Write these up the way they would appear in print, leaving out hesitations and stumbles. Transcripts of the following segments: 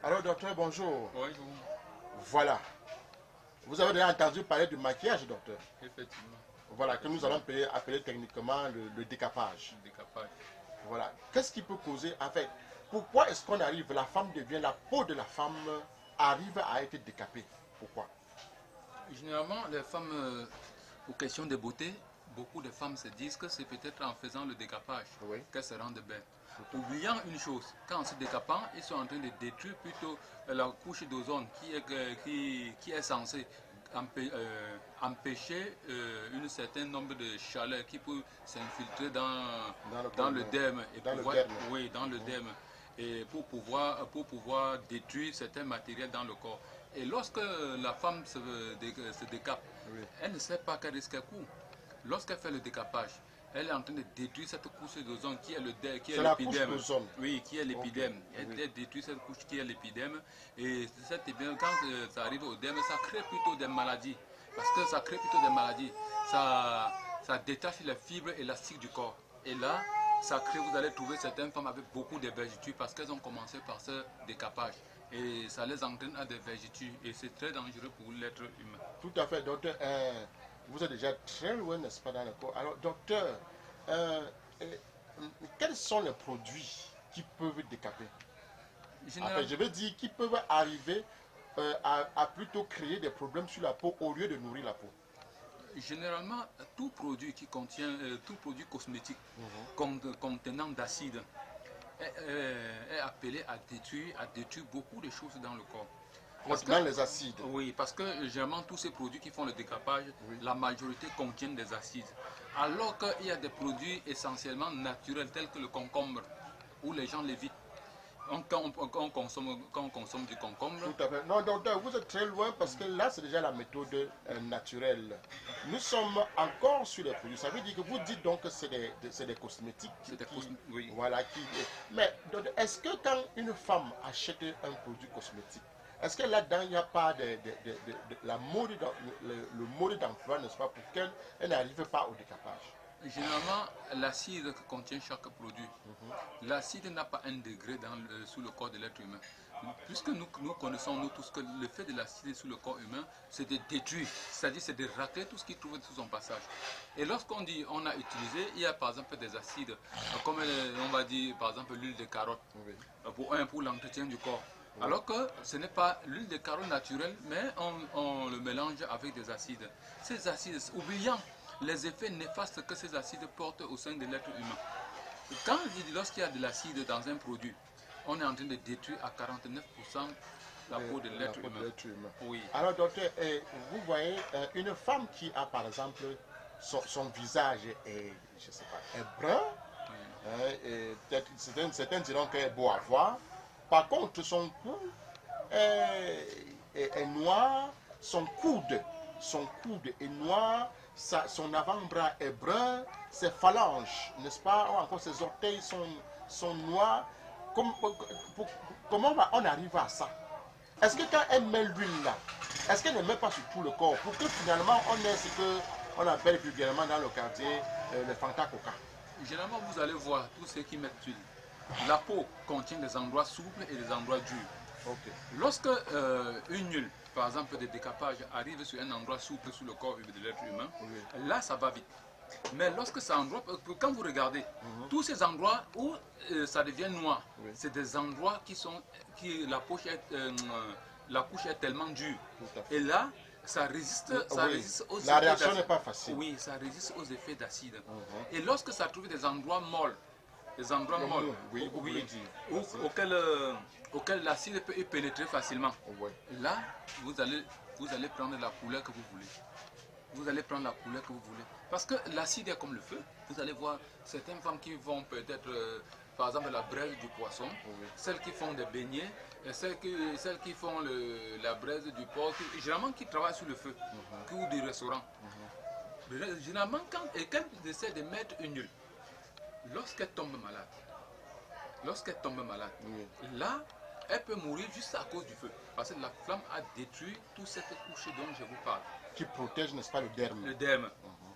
Alors, docteur, bonjour. Bonjour, Voilà. Vous avez déjà entendu parler du maquillage, docteur. effectivement, Voilà, que nous allons appeler techniquement le décapage. décapage. Voilà. Qu'est-ce qui peut causer, en fait, pourquoi est-ce qu'on arrive, la femme devient, la peau de la femme arrive à être décapée? Pourquoi? Généralement, les femmes, pour question de beauté, beaucoup de femmes se disent que c'est peut-être en faisant le décapage Oui. qu'elles se rendent belles. Oubliant une chose, qu'en se décapant, ils sont en train de détruire plutôt la couche d'ozone qui est censée empêcher un certain nombre de chaleurs qui peut s'infiltrer dans le derme et dans le pouvoir, derme. oui, dans le derme, et pour pouvoir détruire certains matériels dans le corps. Et lorsque la femme se décape, Oui. elle ne sait pas quel risque elle court. Lorsqu'elle fait le décapage, elle est en train de détruire cette couche d'ozone qui est l'épiderme. Oui, qui est l'épiderme. Okay. Elle détruit cette couche qui est l'épiderme. Et cet épiderme, quand ça arrive au derme, ça crée plutôt des maladies. Parce que ça crée plutôt des maladies. Ça détache les fibres élastiques du corps. Et là, vous allez trouver certaines femmes avec beaucoup de vergetures parce qu'elles ont commencé par ce décapage. Et ça les entraîne à des vergetures. Et c'est très dangereux pour l'être humain. Tout à fait, docteur. Vous êtes déjà très loin, n'est-ce pas, dans le corps. Alors, docteur, quels sont les produits qui peuvent décaper? Enfin, je veux dire, qui peuvent arriver à plutôt créer des problèmes sur la peau au lieu de nourrir la peau. Généralement, tout produit qui contient, tout produit cosmétique contenant d'acide est appelé à détruire beaucoup de choses dans le corps. Dans les acides. Oui, parce que généralement tous ces produits qui font le décapage, la majorité contiennent des acides. Alors qu'il y a des produits essentiellement naturels tels que le concombre, où les gens l'évitent. Quand on consomme du concombre. Tout à fait. Non, docteur, vous êtes très loin parce que là, c'est déjà la méthode naturelle. Nous sommes encore sur les produits. Ça veut dire que vous dites donc que c'est des cosmétiques. Oui. Voilà, mais est-ce que quand une femme achète un produit cosmétique, est-ce que là-dedans, il n'y a pas le mode d'emploi, n'est-ce pas, pour qu'elle n'arrive pas au décapage? Généralement, l'acide que contient chaque produit, l'acide n'a pas un degré sous le corps de l'être humain. Puisque nous connaissons, nous tous, que le fait de l'acide sous le corps humain, c'est de détruire, c'est-à-dire c'est de racler tout ce qui trouve sous son passage. Et lorsqu'on dit on a utilisé, il y a par exemple des acides, comme on va dire par exemple l'huile de carotte, pour l'entretien du corps. Alors que ce n'est pas l'huile de carotte naturelle, mais on le mélange avec des acides. Ces acides, oubliant les effets néfastes que ces acides portent au sein de l'être humain. Lorsqu'il y a de l'acide dans un produit, on est en train de détruire à 49% la peau de l'être humain. Oui. Alors docteur, vous voyez une femme qui a par exemple son visage est, je sais pas, est brun, certains diront qu'elle est beau à voir. Par contre, son cou est noir, son coude est noir, son avant-bras est brun, ses phalanges, n'est-ce pas, ou encore ses orteils sont noirs. Comment on arrive à ça? Est-ce que quand elle met l'huile là, est-ce qu'elle ne met pas sur tout le corps pour que finalement on ait ce qu'on appelle vulgairement dans le quartier le fantacoca? Généralement, vous allez voir tous ceux qui mettent l'huile. La peau contient des endroits souples et des endroits durs. Okay. Lorsque une huile, par exemple de décapage, arrive sur un endroit souple sur le corps de l'être humain, là ça va vite. Mais lorsque ça endroit, quand vous regardez, tous ces endroits où ça devient noir, c'est des endroits la couche est tellement dure. Et là, ça résiste aux effets. La réaction n'est pas facile. Oui, ça résiste aux effets d'acide. Et lorsque ça trouve des endroits molles, auxquels l'acide peut y pénétrer facilement, là, vous allez prendre la couleur que vous voulez. Vous allez prendre la couleur que vous voulez. Parce que l'acide est comme le feu. Vous allez voir certaines femmes qui vont peut-être, par exemple, la braise du poisson, celles qui font des beignets, et celles qui font la braise du porc, généralement qui travaillent sur le feu, ou du restaurant. Généralement, quand elles essaient de mettre une huile, lorsqu'elle tombe malade, là, elle peut mourir juste à cause du feu. Parce que la flamme a détruit toute cette couche dont je vous parle. Qui protège, n'est-ce pas, le derme. Le derme.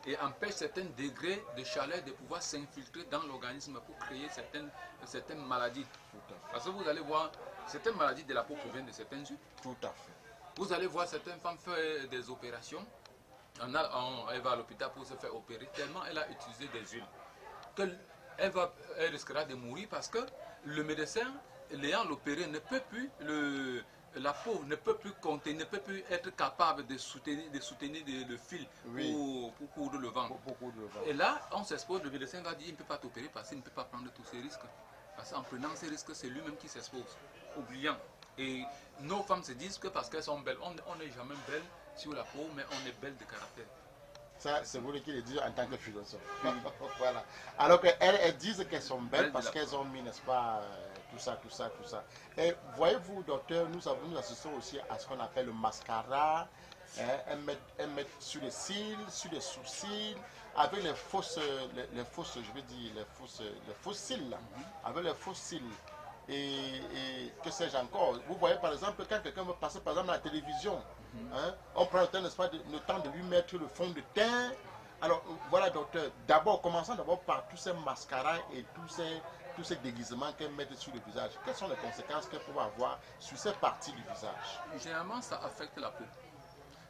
et empêche certains degrés de chaleur de pouvoir s'infiltrer dans l'organisme pour créer certaines maladies. Parce que vous allez voir, certaines maladies de la peau proviennent de certaines huiles. Tout à fait. Vous allez voir certaines femmes faire des opérations. Elle va à l'hôpital pour se faire opérer tellement elle a utilisé des huiles elle risquera de mourir parce que le médecin, l'ayant l'opéré, ne peut plus la peau ne peut plus contenir, ne peut plus être capable de soutenir le fil pour coudre le ventre. Et là, on s'expose, le médecin va dire il ne peut pas t'opérer parce qu'il ne peut pas prendre tous ces risques. Parce qu'en prenant ces risques, c'est lui-même qui s'expose, oubliant. Et nos femmes se disent que parce qu'elles sont belles, on n'est jamais belle sur la peau, mais on est belle de caractère. Ça, c'est vous qui le dites en tant que philosophe. Voilà. Alors qu'elles disent qu'elles sont belles parce qu'elles ont mis, n'est-ce pas, tout ça. Et voyez-vous, docteur, nous assistons aussi à ce qu'on appelle le mascara. Elles mettent sur les cils, sur les sourcils, avec les fausses, je veux dire, les faux cils, là, avec les faux cils. Et que sais-je encore. Vous voyez, par exemple, quand quelqu'un veut passer, par exemple, à la télévision, on prend le temps, n'est-ce pas, le temps de lui mettre le fond de teint. Alors, voilà, docteur, commençons d'abord par tous ces mascaras et tous ces déguisements qu'elles mettent sur le visage. Quelles sont les conséquences qu'elles peuvent avoir sur ces parties du visage? Généralement, ça affecte la peau.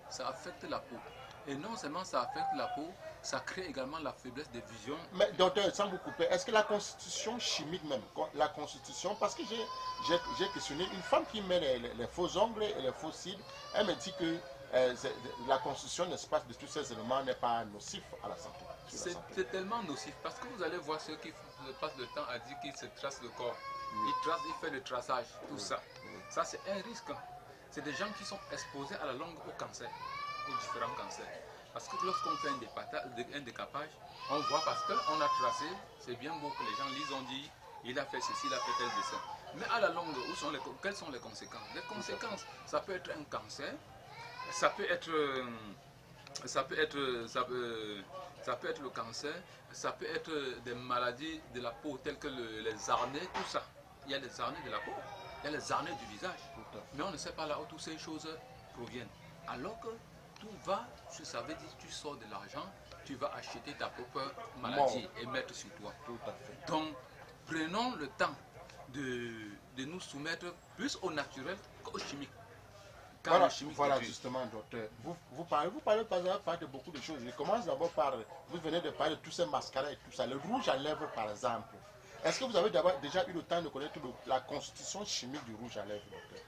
Ça affecte la peau. Et non seulement ça affecte la peau, ça crée également la faiblesse de vision. Mais docteur, sans vous couper, est-ce que la constitution chimique même, la constitution, parce que j'ai questionné une femme qui met les faux ongles et les faux cils, elle me dit que la constitution, n'est-ce pas, de tous ces éléments n'est pas nocif à la santé. C'est tellement nocif parce que vous allez voir ceux qui passent le temps à dire qu'ils se tracent le corps. Ils font le traçage, tout ça. Ça, c'est un risque. C'est des gens qui sont exposés à la longue au cancer, aux différents cancers. Parce que lorsqu'on fait un décapage, on voit parce qu'on a tracé, c'est bien beau que les gens lisent, on dit, il a fait ceci, il a fait tel dessin. Mais à la longue, quelles sont les conséquences? Les conséquences, ça peut être un cancer, ça peut être le cancer, ça peut être des maladies de la peau telles que les harnais, tout ça. Il y a les harnais de la peau, il y a les harnais du visage. Mais on ne sait pas là où toutes ces choses proviennent. Alors que tout va, ça veut dire que tu sors de l'argent, tu vas acheter ta propre maladie et mettre sur toi. Tout à fait. Donc, prenons le temps de nous soumettre plus au naturel qu'au chimique. Voilà justement, docteur. Vous parlez de beaucoup de choses. Je commence d'abord par, vous venez de parler de tous ces mascaras et tout ça. Le rouge à lèvres, par exemple. Est-ce que vous avez déjà eu le temps de connaître la constitution chimique du rouge à lèvres, docteur?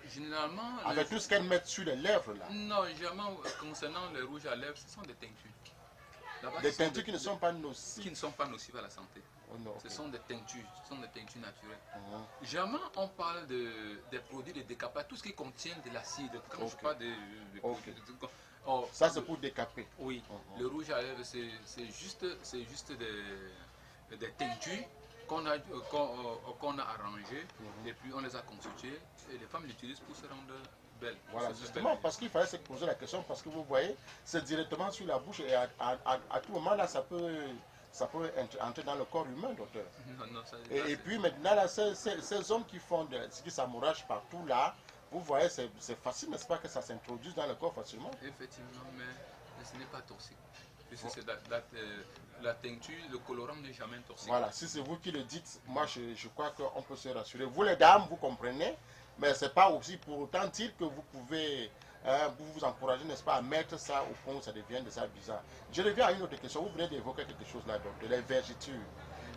Généralement... Avec tout ce qu'elles mettent sur les lèvres, là. Non, généralement, concernant le rouge à lèvres, ce sont des teintures. Des teintures qui ne sont pas nocives. Qui ne sont pas nocives à la santé. Oh non, okay. Ce sont des teintures naturelles. Généralement, on parle des produits de décapage, tout ce qui contient de l'acide. Quand je parle ça, c'est pour décaper. Oui, le rouge à lèvres, c'est juste des teintures qu'on a arrangées et puis on les a constituées et les femmes l'utilisent pour se rendre belles. Voilà, justement, parce qu'il fallait se poser la question, parce que vous voyez, c'est directement sur la bouche et à tout moment, là, ça peut entrer dans le corps humain, docteur. Non, et puis maintenant, là, ces hommes qui font qui s'amouragent partout, là, vous voyez, c'est facile, n'est-ce pas, que ça s'introduise dans le corps facilement? Effectivement, mais ce n'est pas toxique. Puisque c'est la teinture, le colorant n'est jamais toxique. Voilà, si c'est vous qui le dites, moi je crois qu'on peut se rassurer. Vous les dames, vous comprenez, mais ce n'est pas aussi pour autant dire que vous pouvez vous encourager, n'est-ce pas, à mettre ça au fond, ça devient de ça bizarre. Je reviens à une autre question, vous venez d'évoquer quelque chose là, donc, de les vergetures.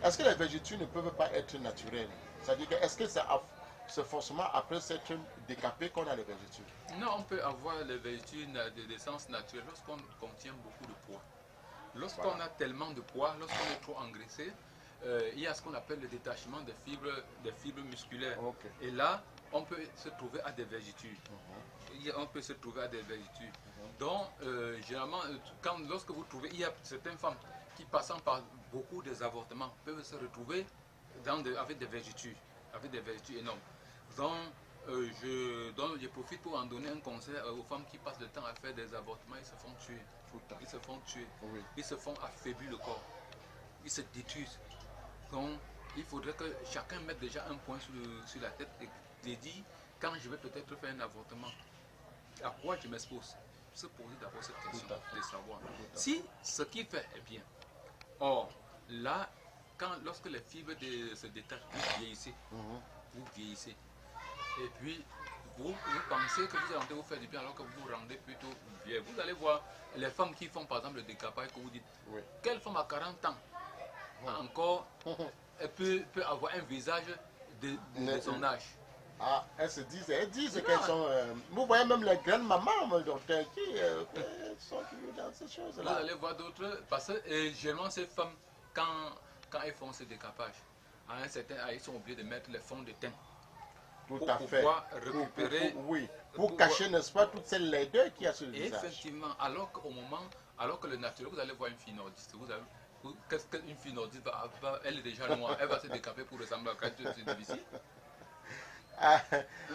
Est-ce que les vergetures ne peuvent pas être naturelles? C'est-à-dire que est-ce que c'est forcément après s'être décapé qu'on a les vergetures? Non, on peut avoir les vergetures d'essence naturelle lorsqu'on contient beaucoup de poids. Lorsqu'on a tellement de poids, lorsqu'on est trop engraissé, il y a ce qu'on appelle le détachement des fibres musculaires. Et là, on peut se trouver à des vergetures. On peut se trouver à des vergetures. Donc, généralement, lorsque vous trouvez, il y a certaines femmes qui, passant par beaucoup des avortements, peuvent se retrouver avec des vergetures énormes. Donc, je profite pour en donner un conseil aux femmes qui passent le temps à faire des avortements, ils se font tuer. Ils se font tuer. Oui. Ils se font affaiblir le corps. Ils se détruisent. Donc, il faudrait que chacun mette déjà un point sur la tête et dit, quand je vais peut-être faire un avortement, à quoi je m'expose? se poser d'abord cette question Tout à fait. de savoir Tout à fait. si ce qu'il fait est bien. Or, là, lorsque les fibres se détachent, vous vieillissez. Et puis, vous pensez que vous êtes en train de vous faire du bien alors que vous vous rendez plutôt vieux. Vous allez voir les femmes qui font par exemple le décapage, que vous dites, Oui. quelle femme à 40 ans encore elle peut avoir un visage de son âge. Ah, elles disent Non. qu'elles sont... vous voyez même les grandes mamans, mon docteur, qui sont toujours dans ces Vous choses-là. allez voir d'autres, parce que généralement ces femmes, quand elles font ce décapage, à un certain âge, ils sont obligés de mettre les fonds de teint. Tout Pour à fait. pouvoir récupérer... Oui, pour cacher, n'est-ce pas, toutes ces laideurs qu'il y a sur le visage. Effectivement, alors que le naturel, vous allez voir une fille nordiste, qu'est-ce qu'une fille nordiste elle est déjà noire, elle va se décaper pour ressembler à quelqu'un, c'est difficile. Ah,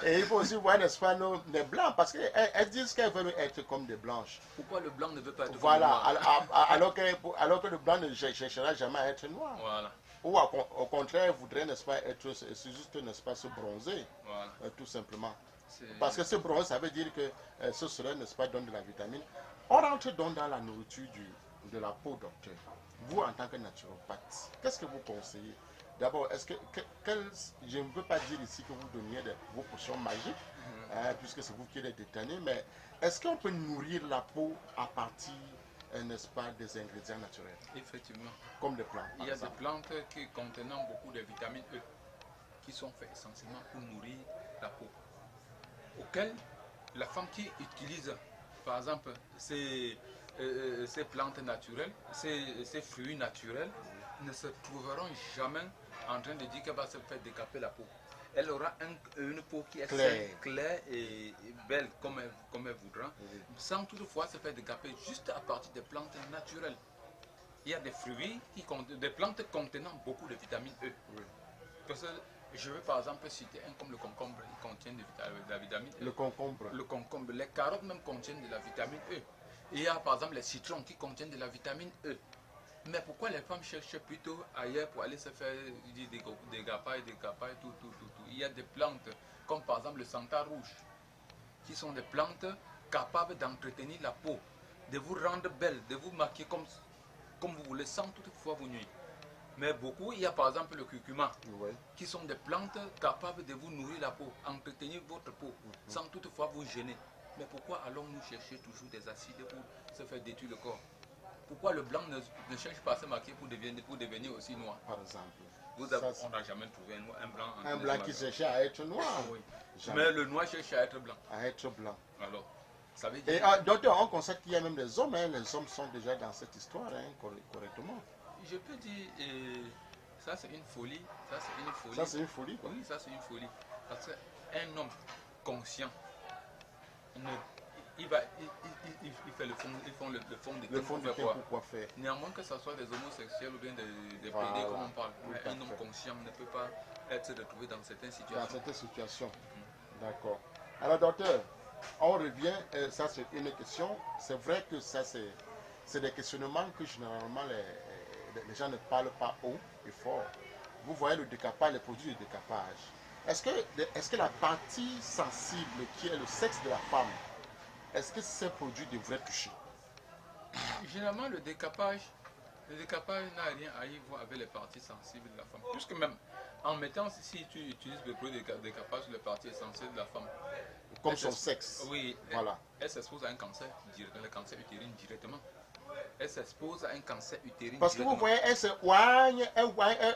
et il faut aussi voir, n'est-ce pas, les blancs, parce qu'elles disent qu'elles veulent être comme des blanches. Pourquoi le blanc ne veut pas être Voilà, comme le noir? alors que le blanc ne cherchera jamais à être noir. Voilà. Ou au contraire, voudrait, n'est-ce pas, être juste, n'est-ce pas, se bronzer, Voilà. tout simplement. C'est- Parce que ce bronze, ça veut dire que ce soleil, n'est-ce pas, donne de la vitamine. On rentre donc dans la nourriture de la peau, docteur. Vous, en tant que naturopathe, qu'est-ce que vous conseillez? D'abord, je ne veux pas dire ici que vous donniez vos potions magiques, puisque c'est vous qui les détenez, mais est-ce qu'on peut nourrir la peau à partir, n'est-ce pas, des ingrédients naturels, Effectivement. comme les plantes, Il par y a des exemple? plantes qui contenant beaucoup de vitamine E, qui sont faites essentiellement pour nourrir la peau. Auquel la femme qui utilise, par exemple, ces plantes naturelles, ces fruits naturels, ne se trouveront jamais en train de dire qu'elle va se faire décaper la peau. Elle aura une peau qui est claire et belle comme elle voudra, sans toutefois se faire décaper juste à partir des plantes naturelles. Il y a des fruits, des plantes contenant beaucoup de vitamine E. Oui. Parce que je veux par exemple citer un comme le concombre, il contient de la vitamine E. Le concombre. Le concombre, les carottes même contiennent de la vitamine E. Il y a par exemple les citrons qui contiennent de la vitamine E. Mais pourquoi les femmes cherchent plutôt ailleurs pour aller se faire des gapailles, tout. Il y a des plantes comme par exemple le santa rouge, qui sont des plantes capables d'entretenir la peau, de vous rendre belle, de vous maquiller comme vous voulez, sans toutefois vous nuire. Mais beaucoup, il y a par exemple le curcuma, Oui. qui sont des plantes capables de vous nourrir la peau, entretenir votre peau, sans toutefois vous gêner. Mais pourquoi allons-nous chercher toujours des acides pour se faire détruire le corps? Pourquoi le blanc ne cherche pas à se maquiller pour devenir aussi noir? Par exemple. On n'a jamais trouvé un Un blanc qui cherchait à être noir. Oui. Jamais. Mais le noir cherche à être blanc. À être blanc. Alors, ça veut Et dire... docteur, on constate qu'il y a même des hommes. Les hommes sont déjà dans cette histoire, correctement. Je peux dire, ça c'est une folie. Ça c'est une folie. Ça, c'est une folie, quoi. Oui, ça c'est une folie. Parce qu'un homme conscient, il fait le fond de teint. Le fond du teint, pourquoi faire? Néanmoins que ce soit des homosexuels ou bien des Voilà, PD comme on parle. tout Mais à un homme fait. conscient ne peut pas être retrouvé dans certaines Dans situations. cette situation. D'accord. Alors, docteur, on revient, ça c'est une question. C'est vrai que ça c'est des questionnements que généralement les gens ne parlent pas haut et fort. Vous voyez le décapage, les produits de décapage. Est-ce que la partie sensible qui est le sexe de la femme, est-ce que ces produits devraient toucher? Généralement, le décapage n'a rien à y voir avec les parties sensibles de la femme. Puisque même, en mettant, si tu utilises le produit de décapage sur les parties essentielles de la femme, Comme son sexe. oui, Voilà. elle s'expose à un cancer, le cancer utérine directement. Elle s'expose à un cancer utérine Parce que vous voyez, elle se oigne,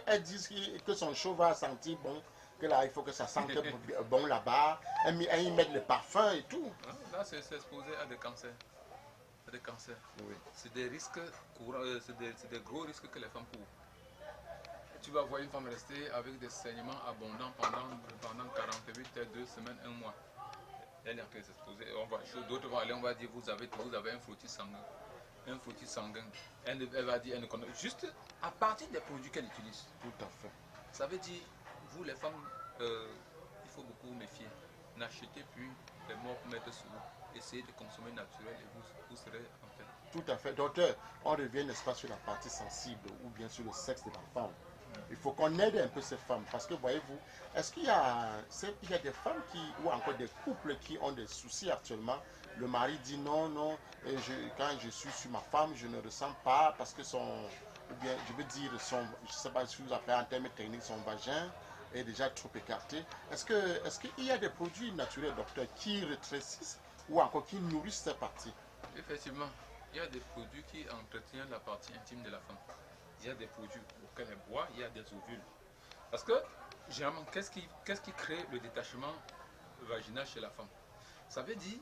elle dit que son chaud va sentir bon, que là, il faut que ça sente bon là-bas. Elle y met le parfum et tout. Là, c'est s'exposer à des cancers. Oui. C'est des risques c'est des gros risques que les femmes courent. Tu vas voir une femme rester avec des saignements abondants pendant 48 heures, 2 semaines, 1 mois. Elle est en train de s'exposer. D'autres vont aller, on va dire, vous avez un frottis sanguin. Un frottis sanguin. Elle va dire, elle ne connaît juste à partir des produits qu'elle utilise. Tout à fait. Ça veut dire, vous les femmes, il faut beaucoup vous méfier. N'achetez plus les morts pour mettre sur vous. Essayez de consommer naturel et vous serez en paix. Tout à fait. Docteur, on revient, n'est-ce pas, sur la partie sensible ou bien sur le sexe de la femme. Il faut qu'on aide un peu ces femmes. Parce que voyez-vous, est-ce qu'il y a des femmes ou encore des couples qui ont des soucis actuellement? Le mari dit non, non, et quand je suis sur ma femme, je ne ressens pas parce que ou bien je veux dire, je ne sais pas si vous appelez en termes techniques, son vagin est déjà trop écarté. Est-ce qu'il y a des produits naturels, docteur, qui rétrécissent ou encore qui nourrissent cette partie? Effectivement, il y a des produits qui entretiennent la partie intime de la femme. Il y a des produits auxquels elle boit, il y a des ovules. Parce que, généralement, qu'est-ce qui crée le détachement vaginal chez la femme? Ça veut dire,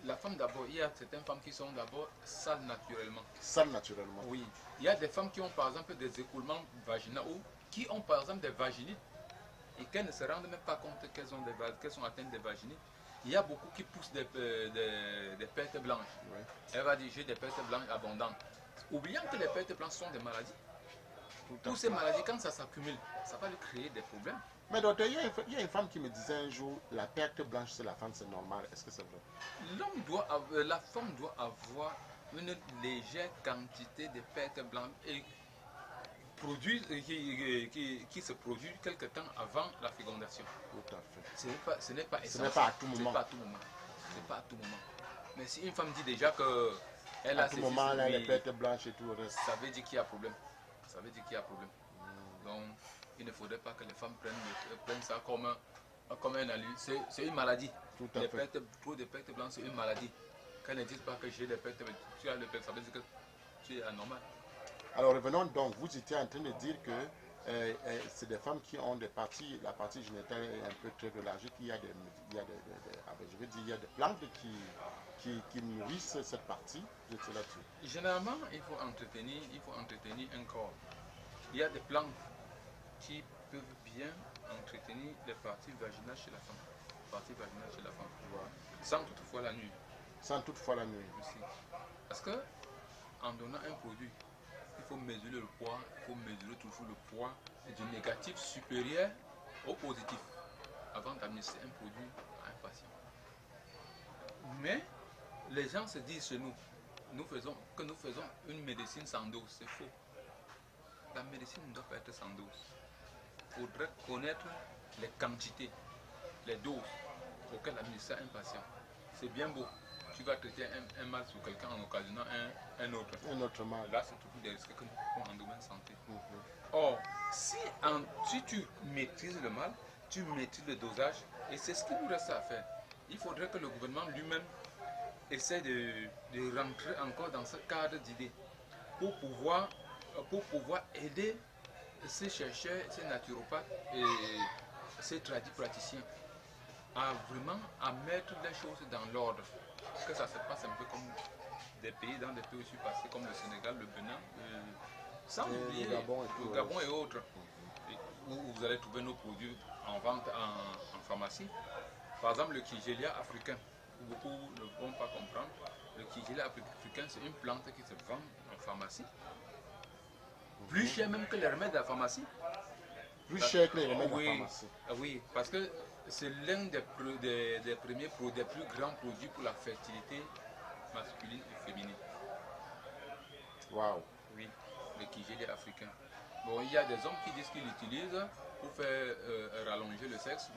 la femme d'abord, il y a certaines femmes qui sont d'abord sales naturellement. Sales naturellement. Oui. Il y a des femmes qui ont par exemple des écoulements vaginaux ou qui ont par exemple des vaginites et qu'elles ne se rendent même pas compte qu'elles sont atteintes des vaginites. Il y a beaucoup qui poussent des pertes blanches. Oui. Elle va dire j'ai des pertes blanches abondantes. Oubliant que les pertes blanches sont des maladies. Toutes ces maladies, quand ça s'accumule, ça va lui créer des problèmes. Mais docteur, il y a une femme qui me disait un jour, la perte blanche chez la femme, c'est normal. Est-ce que c'est vrai? La femme doit avoir une légère quantité de pertes blanches et qui se produit quelque temps avant la fécondation. Tout à fait. Ce n'est pas essentiel. Ce n'est pas à tout moment. Ce n'est pas à tout moment. Mais si une femme dit déjà que elle à a tout moment, là, les pertes blanches et tout le reste. Ça veut dire qu'il y a problème. Ça veut dire qu'il y a problème. Donc, il ne faudrait pas que les femmes prennent ça comme un allié. C'est une maladie. Tout à fait. Trop de pertes blanches, c'est une maladie. Qu'elles ne disent pas que j'ai des pertes, tu as des pertes, ça veut dire que tu es anormal. Alors revenons donc, vous étiez en train de dire que c'est des femmes qui ont la partie génitale est un peu très relâchée, qu'il y a je veux dire, il y a des plantes qui nourrissent cette partie. Je sais là-dessus. Généralement, il faut entretenir un corps. Il y a des plantes qui peuvent bien entretenir les parties vaginales chez la femme. Voilà. Sans toutefois la nuit. Sans toutefois la nuit. Aussi. Parce que en donnant un produit, il faut mesurer le poids, il faut mesurer toujours le poids du négatif supérieur au positif avant d'administrer un produit à un patient. Mais les gens se disent chez nous, nous faisons une médecine sans dose. C'est faux. La médecine ne doit pas être sans dose. Il faudrait connaître les quantités, les doses auxquelles administrer un patient. C'est bien beau. Tu vas traiter un mal sur quelqu'un en occasionnant un autre mal. Là, c'est toujours des risques que nous prenons en domaine santé. Or, si tu maîtrises le mal, tu maîtrises le dosage, et c'est ce qu'il nous reste à faire. Il faudrait que le gouvernement lui-même essaie de rentrer encore dans ce cadre d'idées pour pouvoir aider ces chercheurs, ces naturopathes et ces praticiens à vraiment mettre les choses dans l'ordre. Que ça se passe un peu comme dans des pays où je suis passé, comme le Sénégal, le Bénin, sans oublier le Gabon et autres, où vous allez trouver nos produits en vente en pharmacie. Par exemple, le Kigelia africain, beaucoup ne vont pas comprendre. Le Kigelia africain, c'est une plante qui se vend en pharmacie. Plus cher même que les remèdes de la pharmacie. Plus cher que les remèdes de la pharmacie. Oui, parce que c'est l'un des plus grands produits pour la fertilité masculine et féminine. Waouh. Oui, le Kigelia africain. Bon, il y a des hommes qui disent qu'ils l'utilisent pour faire rallonger le sexe,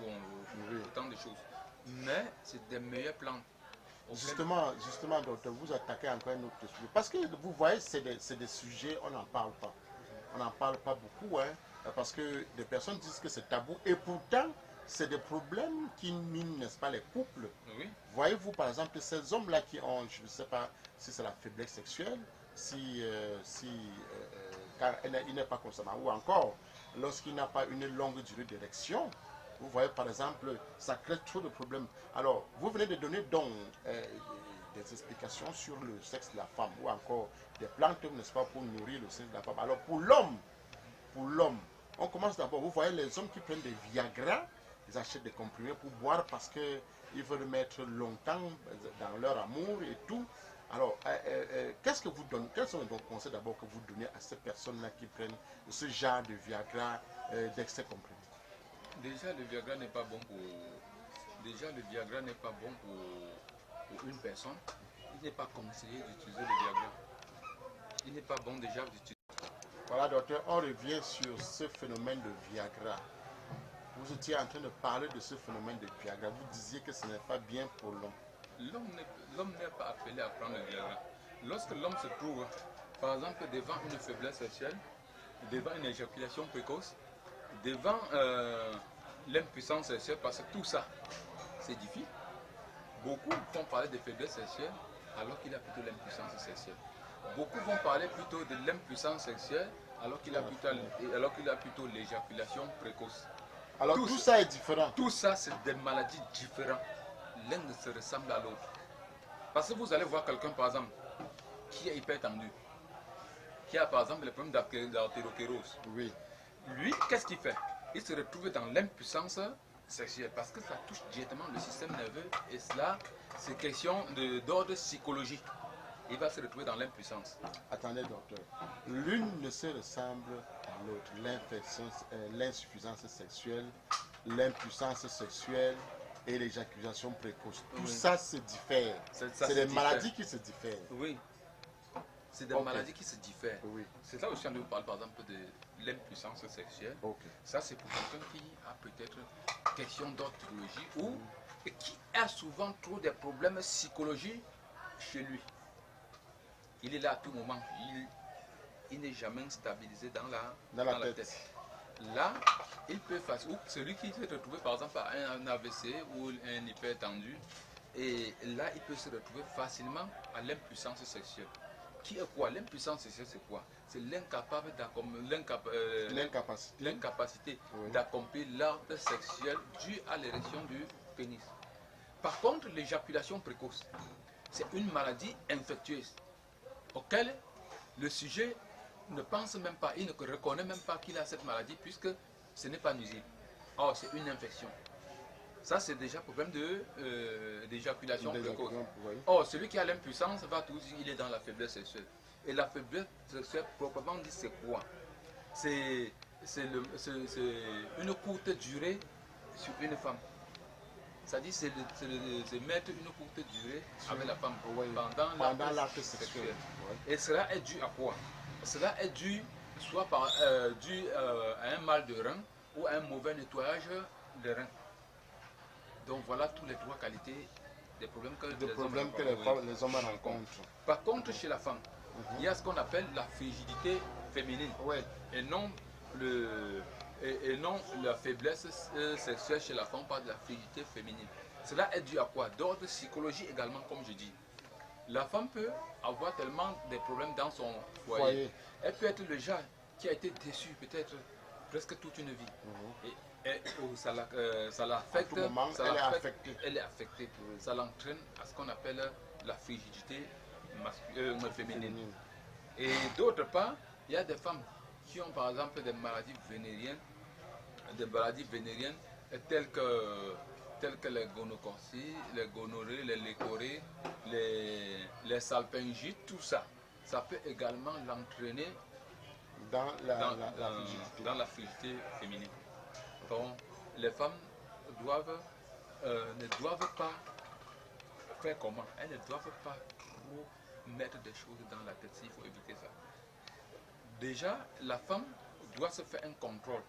autant de choses. Mais c'est des meilleures plantes. Justement, docteur, vous attaquez encore un autre sujet. Parce que vous voyez, c'est des sujets, on n'en parle pas. On n'en parle pas beaucoup, hein, parce que des personnes disent que c'est tabou. Et pourtant, c'est des problèmes qui minent, n'est-ce pas, les couples. Oui. Voyez-vous, par exemple, ces hommes-là qui ont, je ne sais pas si c'est la faiblesse sexuelle, car il n'est pas consommant, ou encore, lorsqu'il n'a pas une longue durée d'érection, vous voyez, par exemple, ça crée trop de problèmes. Alors, vous venez de donner donc des explications sur le sexe de la femme, ou encore des plantes, n'est-ce pas, pour nourrir le sexe de la femme. Alors, pour l'homme, on commence d'abord, vous voyez, les hommes qui prennent des Viagra, ils achètent des comprimés pour boire parce qu'ils veulent mettre longtemps dans leur amour et tout. Alors, qu'est-ce que vous donnez, quels sont vos conseils d'abord que vous donnez à ces personnes-là qui prennent ce genre de Viagra d'excès comprimé? Déjà, le Viagra n'est pas bon pour une personne. Il n'est pas conseillé d'utiliser le Viagra. Il n'est pas bon déjà d'utiliser. Voilà, docteur, on revient sur ce phénomène de Viagra. Vous étiez en train de parler de ce phénomène de Viagra. Vous disiez que ce n'est pas bien pour l'homme. L'homme n'est pas appelé à prendre le Viagra. Lorsque l'homme se trouve, par exemple, devant une faiblesse sexuelle, devant une éjaculation précoce, devant l'impuissance sexuelle, parce que tout ça, c'est difficile. Beaucoup vont parler de faiblesse sexuelle alors qu'il a plutôt l'impuissance sexuelle. Beaucoup vont parler plutôt de l'impuissance sexuelle alors qu'il a plutôt l'éjaculation précoce. Alors tout ça est différent. Tout ça, c'est des maladies différentes. L'un ne se ressemble à l'autre. Parce que vous allez voir quelqu'un, par exemple, qui est hyper tendu, qui a par exemple le problème d'artéroclérose. Oui. Lui, qu'est-ce qu'il fait? Il se retrouve dans l'impuissance sexuelle parce que ça touche directement le système nerveux et cela, c'est question d'ordre psychologique. Il va se retrouver dans l'impuissance. Attendez, docteur. L'une ne se ressemble à l'autre. L'insuffisance sexuelle, l'impuissance sexuelle et l'éjaculation précoce. Tout ça se diffère. C'est des maladies qui se diffèrent. Oui. C'est des maladies qui se diffèrent. Oui. C'est là aussi on parle par exemple de l'impuissance sexuelle. Ça c'est pour quelqu'un qui a peut-être question d'ordre psychologique ou qui a souvent trop de problèmes psychologiques chez lui. Il est là à tout moment. Il n'est jamais stabilisé dans la tête. Là, il peut faire. Ou celui qui s'est retrouvé par exemple à un AVC ou un hypertendu, et là, il peut se retrouver facilement à l'impuissance sexuelle. Qui est quoi? L'impuissance sexuelle, c'est quoi? C'est l'incapacité d'accomplir l'acte sexuel dû à l'érection du pénis. Par contre, l'éjaculation précoce, c'est une maladie infectieuse auquel le sujet ne pense même pas, il ne reconnaît même pas qu'il a cette maladie puisque ce n'est pas nuisible. Or, c'est une infection. Ça, c'est déjà un problème d'éjaculation précoce. Or, celui qui a l'impuissance va tout dire, il est dans la faiblesse sexuelle. Et la faiblesse sexuelle, proprement dit, c'est quoi? C'est une courte durée sur une femme. C'est-à-dire, c'est mettre une courte durée avec la femme pendant l'acte sexuel. Et cela est dû à quoi? Cela est dû soit à un mal de rein ou à un mauvais nettoyage de rein. Donc voilà tous les trois qualités des problèmes que les hommes rencontrent. Par contre, chez la femme, il y a ce qu'on appelle la frigidité féminine et non la faiblesse sexuelle chez la femme par de la frigidité féminine. Cela est dû à quoi? D'ordre psychologique également, comme je dis. La femme peut avoir tellement de problèmes dans son foyer. Elle peut être le genre qui a été déçu peut-être presque toute une vie. Et ça l'affecte. Elle est affectée. Ça l'entraîne à ce qu'on appelle la frigidité féminine. Et d'autre part, il y a des femmes qui ont par exemple des maladies vénériennes telles que les gonococcies, les gonorrhées, les lécorées, les salpingites, tout ça. Ça peut également l'entraîner dans la frigidité féminine. Donc, les femmes ne doivent pas faire comment? Elles ne doivent pas trop mettre des choses dans la tête, il faut éviter ça. Déjà, la femme doit se faire un contrôle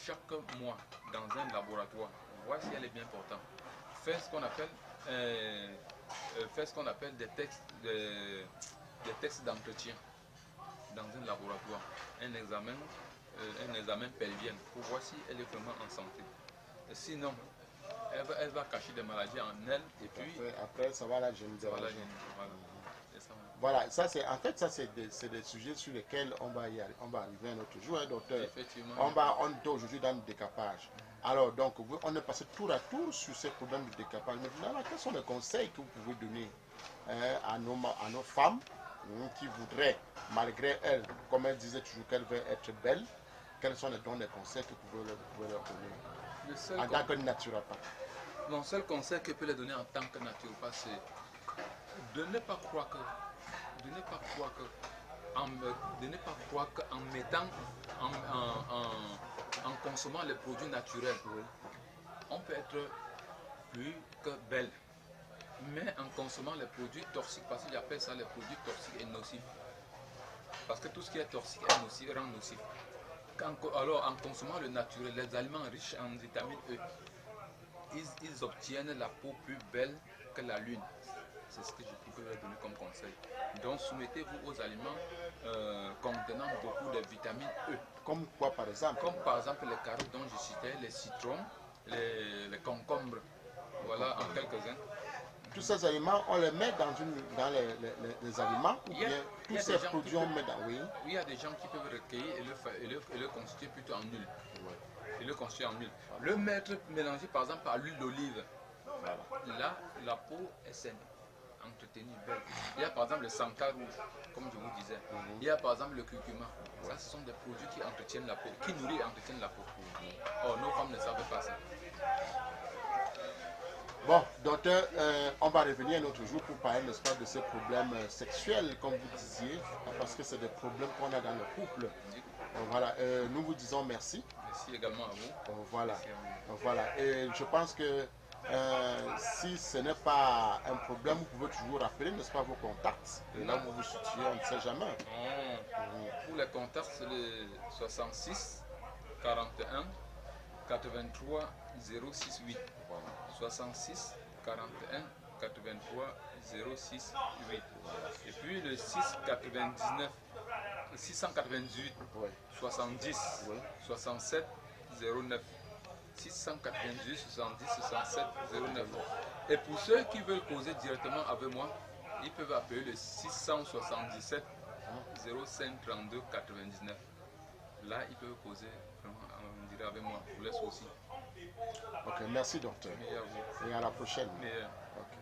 chaque mois dans un laboratoire, voir si elle est bien portante. Faire ce qu'on appelle des tests d'entretien dans un laboratoire, un examen pelvien pour voir si elle est vraiment en santé. Et sinon, elle va cacher des maladies en elle et puis après ça va la généraliser. Voilà, ça c'est en fait des sujets sur lesquels on va arriver un autre jour, hein, docteur. Effectivement. On est aujourd'hui dans le décapage. Alors donc on est passé tour à tour sur ces problèmes de décapage. Maintenant, quels sont les conseils que vous pouvez donner à nos femmes qui voudraient, malgré elles, comme elles disaient toujours qu'elles veulent être belles, quels sont les conseils que vous pouvez leur donner en tant que naturopathe? Mon seul conseil que je peux leur donner en tant que naturopathe, c'est de ne pas croire en consommant les produits naturels, on peut être plus que belle. Mais en consommant les produits toxiques, parce que j'appelle ça les produits toxiques et nocifs, Parce que tout ce qui est toxique est nocif, rend nocif. Alors, en consommant le naturel, les aliments riches en vitamine E, ils obtiennent la peau plus belle que la lune. C'est ce que je peux leur donner comme conseil. Donc, soumettez-vous aux aliments contenant beaucoup de vitamine E. Comme quoi, par exemple? Comme par exemple les carottes dont je citais, les citrons, les concombres. Voilà, en quelques-uns. Tous ces aliments, on les met dans les aliments ou bien tous ces produits on met dans... Oui. Il y a des gens qui peuvent recueillir et le constituer plutôt en huile. Et le constituer en huile. Le mettre mélangé par exemple à l'huile d'olive. Voilà. Là, la peau est saine, entretenue, belle. Il y a par exemple le santal rouge, comme je vous disais. Il y a par exemple le curcuma. Ça, ce sont des produits qui entretiennent la peau, qui nourrissent et entretiennent la peau. Or, nos femmes ne savent pas ça. Bon, docteur, on va revenir un autre jour pour parler, n'est-ce pas, de ces problèmes sexuels, comme vous disiez, parce que c'est des problèmes qu'on a dans le couple. Voilà, nous vous disons merci. Merci également à vous. Voilà, voilà. Et je pense que si ce n'est pas un problème, vous pouvez toujours rappeler, n'est-ce pas, vos contacts. Et là, vous vous situez, on ne sait jamais. Pour les contacts, c'est le 66 41 83 068. 66 41 83 068. Et puis le 698 70 67 09. 698 70 67 09. Et pour ceux qui veulent causer directement avec moi, ils peuvent appeler le 677 05 32 99. Là, ils peuvent causer vraiment on dirait avec moi pour les soucis. Ok, merci docteur. Et à vous. Et à la prochaine. Mais, Ok.